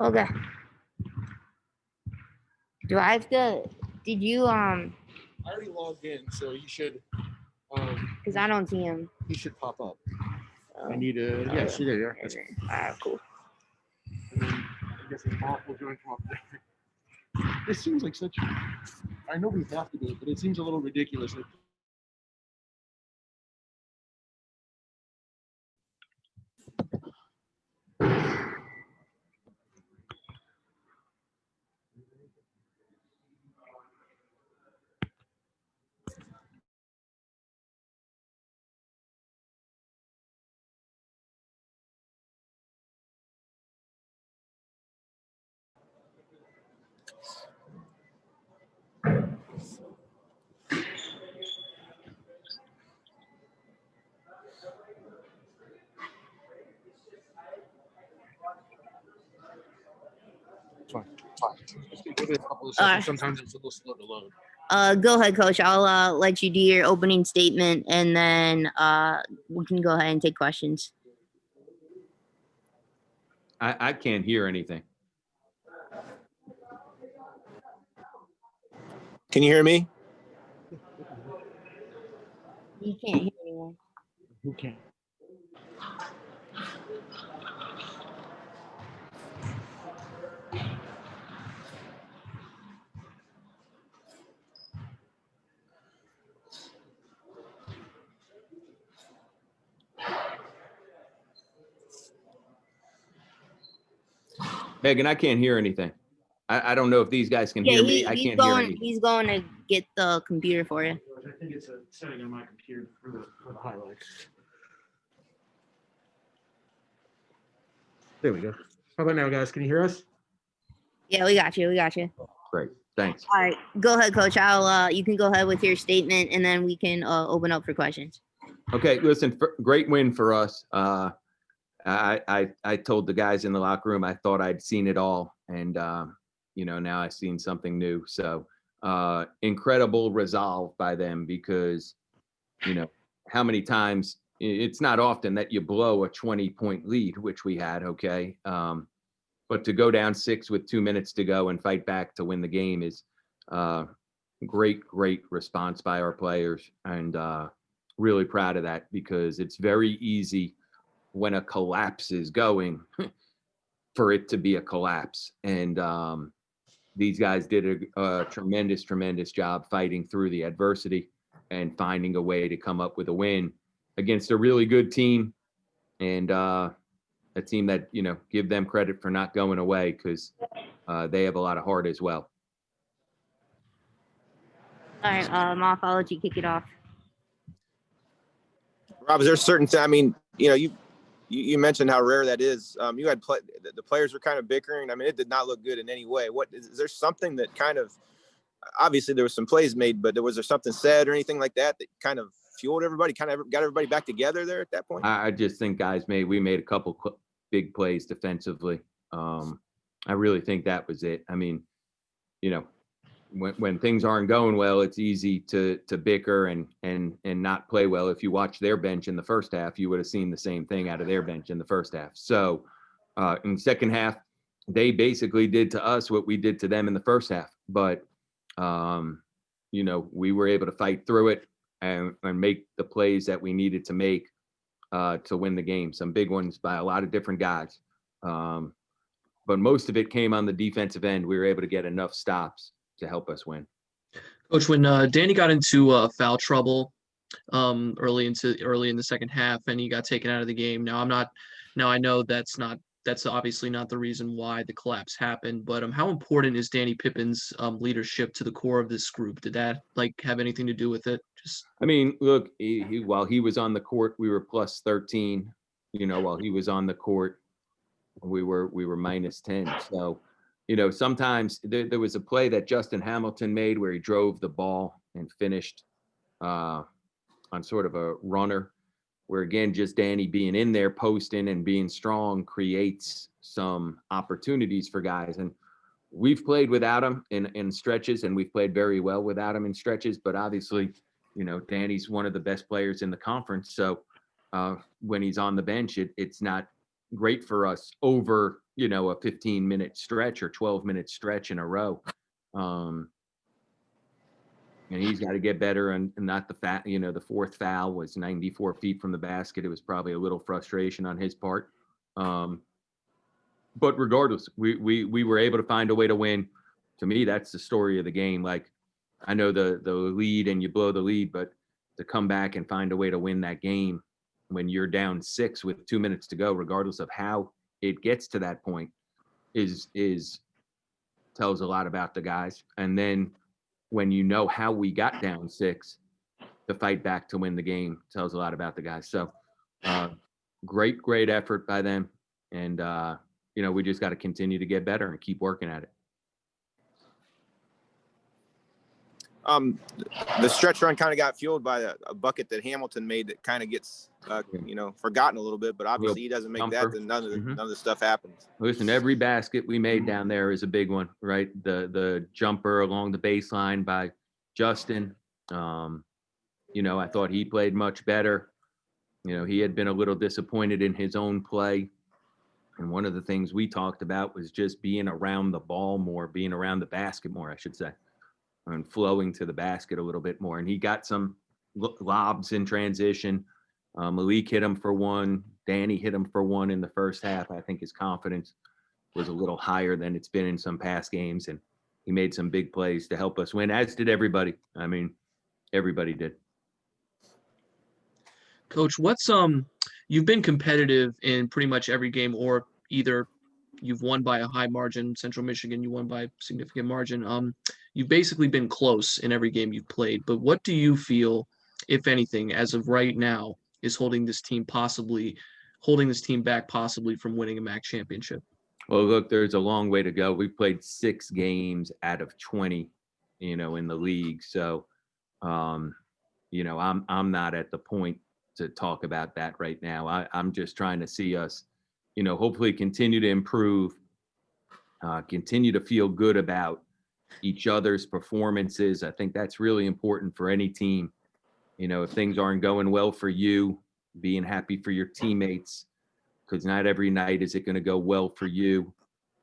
Okay. Do I have to? Did you I already logged in, so you should. Because I don't see him. He should pop up. Oh, I need to. Yeah, see there you are. all right, cool. And then I guess his mom will join from up there. This seems like such. I know we have to do it, but it seems a little ridiculous. Like, it's fine. It's fine. Just give it a couple of seconds. Sometimes it's a little slow to load. Go ahead, Coach. I'll let you do your opening statement, and then we can go ahead and take questions. I can't hear anything. Can you hear me? You can't hear anyone. Who can? Megan, I can't hear anything. I don't know if these guys can hear me. I can't hear anything. He's going to get the computer for you. I think it's a setting on my computer for the highlights. There we go. How about now, guys? Can you hear us? Yeah, we got you. We got you. Great. Thanks. All right, go ahead, Coach. You can go ahead with your statement, and then we can open up for questions. Okay. Listen, great win for us. I told the guys in the locker room I thought I'd seen it all, and now I've seen something new. So incredible resolve by them, because how many times it's not often that you blow a 20-point lead, which we had. Okay. But to go down 6 with 2 minutes to go and fight back to win the game is great response by our players, and really proud of that, because it's very easy when a collapse is going for it to be a collapse. And these guys did a tremendous job fighting through the adversity and finding a way to come up with a win against a really good team, and a team that, give them credit for not going away, because they have a lot of heart as well. All right, Moff, I'll let you kick it off. Rob, is there a certain thing? I mean, you mentioned how rare that is. You had the players were kind of bickering. I mean, it did not look good in any way. What is there something that kind of, obviously there was some plays made, but was there something said or anything like that that kind of fueled everybody, kind of got everybody back together there at that point? I just think we made a couple big plays defensively. I really think that was it. I mean, when things aren't going well, it's easy to bicker and not play well. If you watch their bench in the first half, you would have seen the same thing out of their bench in the first half. So in the second half, they basically did to us what we did to them in the first half. But we were able to fight through it and make the plays that we needed to make to win the game. Some big ones by a lot of different guys. But most of it came on the defensive end. We were able to get enough stops to help us win. Coach, when Danny got into foul trouble early in the second half, and he got taken out of the game. Now I know that's obviously not the reason why the collapse happened, but how important is Danny Pippen's leadership to the core of this group? Did that have anything to do with it? I mean, look, while he was on the court, we were plus 13. While he was on the court, we were minus 10. So, sometimes there was a play that Justin Hamilton made where he drove the ball and finished on sort of a runner, where, again, just Danny being in there, posting and being strong creates some opportunities for guys. And we've played without him in stretches, and we've played very well without him in stretches. But obviously, Danny's one of the best players in the conference. So when he's on the bench, it's not great for us over a 15-minute stretch or 12-minute stretch in a row. And he's got to get better. And not the fourth foul was 94 feet from the basket. It was probably a little frustration on his part. But regardless, we were able to find a way to win. To me, that's the story of the game. Like, I know the lead and you blow the lead, but to come back and find a way to win that game when you're down 6 with 2 minutes to go, regardless of how it gets to that point, is tells a lot about the guys. And then when you know how we got down 6 to fight back to win the game, tells a lot about the guys. So great effort by them. And, we just got to continue to get better and keep working at it. The stretch run kind of got fueled by a bucket that Hamilton made that kind of gets, forgotten a little bit. But obviously, he doesn't make that, then none of the stuff happens. Listen, every basket we made down there is a big one, right? The jumper along the baseline by Justin. I thought he played much better. He had been a little disappointed in his own play. And one of the things we talked about was just being around the ball more, being around the basket more, I should say, and flowing to the basket a little bit more. And he got some lobs in transition. Malik hit him for one. Danny hit him for one in the first half. I think his confidence was a little higher than it's been in some past games. And he made some big plays to help us win, as did everybody. I mean, everybody did. Coach, you've been competitive in pretty much every game, or either you've won by a high margin. Central Michigan, you won by a significant margin. You've basically been close in every game you've played. But what do you feel, if anything, as of right now, is holding this team back possibly from winning a MAC championship? Well, look, there's a long way to go. We played 6 games out of 20, in the league. So, I'm not at the point to talk about that right now. I'm just trying to see us, hopefully continue to improve, continue to feel good about each other's performances. I think that's really important for any team. If things aren't going well for you, being happy for your teammates, because not every night is it going to go well for you.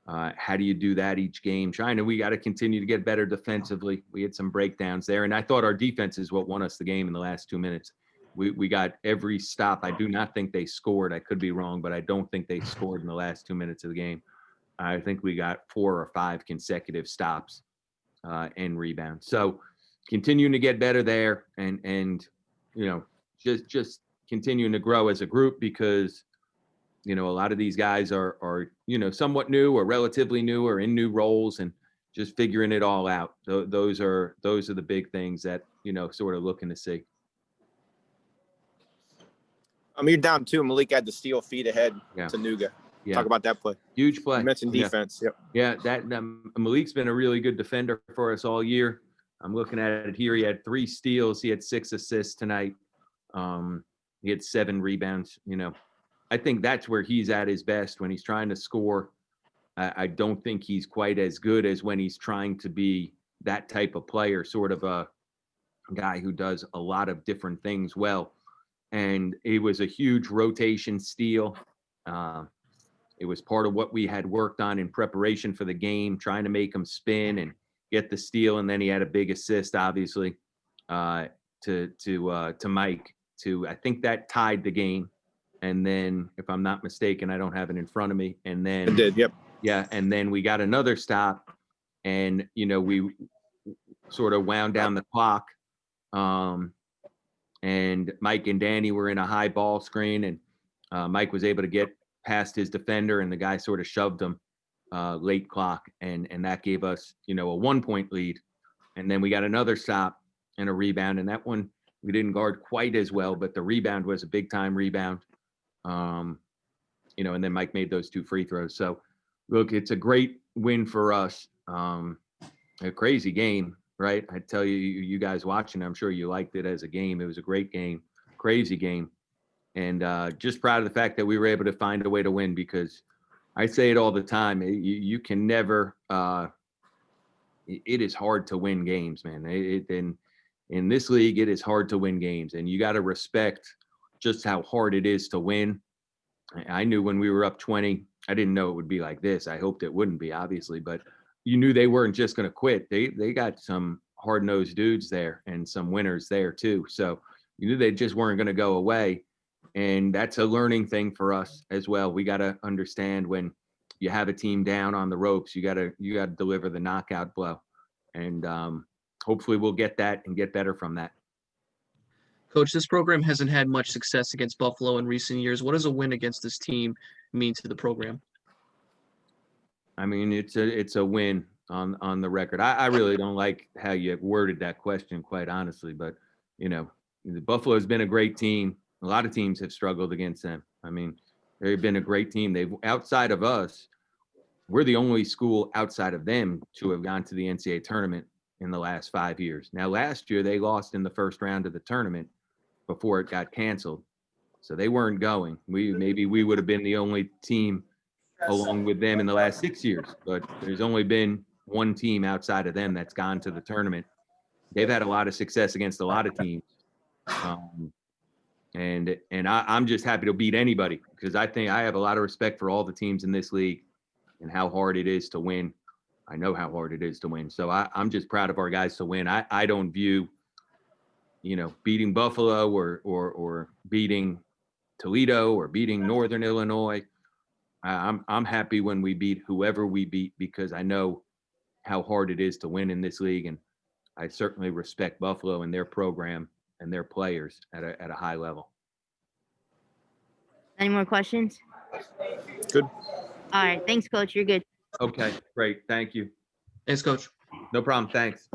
How do you do that each game? We got to continue to get better defensively. We had some breakdowns there, and I thought our defense is what won us the game in the last 2 minutes. We got every stop. I do not think they scored. I could be wrong, but I don't think they scored in the last 2 minutes of the game. I think we got 4 or 5 consecutive stops and rebounds. So continuing to get better there, and just continuing to grow as a group, because a lot of these guys are somewhat new or relatively new or in new roles, and just figuring it all out. Those are the big things that sort of looking to see. You're down 2. Malik had the steal feed ahead to Nuga. Yeah. Talk about that play. Huge play. You mentioned defense. Yeah. Yep. Yeah, that Malik's been a really good defender for us all year. I'm looking at it here. He had 3 steals. He had 6 assists tonight. He had 7 rebounds. I think that's where he's at his best when he's trying to score. I don't think he's quite as good as when he's trying to be that type of player, sort of a guy who does a lot of different things well. And it was a huge rotation steal. It was part of what we had worked on in preparation for the game, trying to make him spin and get the steal. And then he had a big assist, obviously, to Mike. I think that tied the game. And then, if I'm not mistaken, I don't have it in front of me. And then It did. Yep. Yeah, and then we got another stop, and we sort of wound down the clock. And Mike and Danny were in a high ball screen, and Mike was able to get past his defender, and the guy sort of shoved him late clock, and that gave us a 1-point lead. And then we got another stop and a rebound, and that one we didn't guard quite as well, but the rebound was a big time rebound. And then Mike made those 2 free throws. So look, it's a great win for us. A crazy game, right? I tell you, you guys watching, I'm sure you liked it as a game. It was a great game, crazy game. And just proud of the fact that we were able to find a way to win, because I say it all the time. You can never, it is hard to win games, man. In this league, it is hard to win games, and you got to respect just how hard it is to win. I knew when we were up 20, I didn't know it would be like this. I hoped it wouldn't be, obviously, but you knew they weren't just going to quit. They got some hard-nosed dudes there and some winners there too. So you knew they just weren't going to go away. And that's a learning thing for us as well. We got to understand when you have a team down on the ropes, you got to deliver the knockout blow. And hopefully we'll get that and get better from that. Coach, this program hasn't had much success against Buffalo in recent years. What does a win against this team mean to the program? I mean, it's a win on the record. I really don't like how you worded that question, quite honestly. But you know, Buffalo's been a great team. A lot of teams have struggled against them. I mean, they've been a great team. They've outside of us, we're the only school outside of them to have gone to the NCAA tournament in the last 5 years. Now, last year they lost in the first round of the tournament before it got canceled, so they weren't going. Maybe we would have been the only team along with them in the last 6 years, but there's only been one team outside of them that's gone to the tournament. They've had a lot of success against a lot of teams. And I'm just happy to beat anybody because I think I have a lot of respect for all the teams in this league and how hard it is to win. I know how hard it is to win. So I'm just proud of our guys to win. I don't view, beating Buffalo or beating Toledo or beating Northern Illinois. I'm happy when we beat whoever we beat because I know how hard it is to win in this league. And I certainly respect Buffalo and their program and their players at a high level. Any more questions? Good. All right. Thanks, Coach. You're good. Okay, great. Thank you. Thanks, Coach. No problem. Thanks.